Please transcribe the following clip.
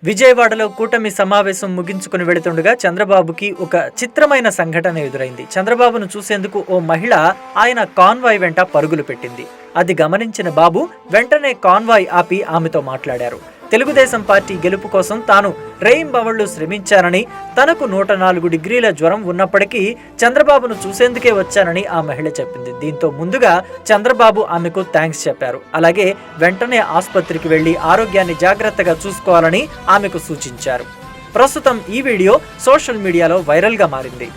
విజయవాడలో కూటమి సమావేశం ముగించుకుని వెళుతుండగా చంద్రబాబుకి ఒక చిత్రమైన సంఘటన ఎదురైంది. చంద్రబాబును చూసేందుకు ఓ మహిళ ఆయన కాన్వాయ్ వెంట పరుగులు పెట్టింది. అది గమనించిన బాబు వెంటనే కాన్వాయ్ ఆపి ఆమెతో మాట్లాడారు. తెలుగుదేశం పార్టీ గెలుపు కోసం తాను రేయింబవళ్లు శ్రమించానని, తనకు 104 డిగ్రీల జ్వరం ఉన్నప్పటికీ చంద్రబాబును చూసేందుకే వచ్చానని ఆ మహిళ చెప్పింది. దీంతో ముందుగా చంద్రబాబు ఆమెకు థ్యాంక్స్ చెప్పారు. అలాగే వెంటనే ఆసుపత్రికి వెళ్లి ఆరోగ్యాన్ని జాగ్రత్తగా చూసుకోవాలని ఆమెకు సూచించారు. ప్రస్తుతం ఈ వీడియో సోషల్ మీడియాలో వైరల్ గా మారింది.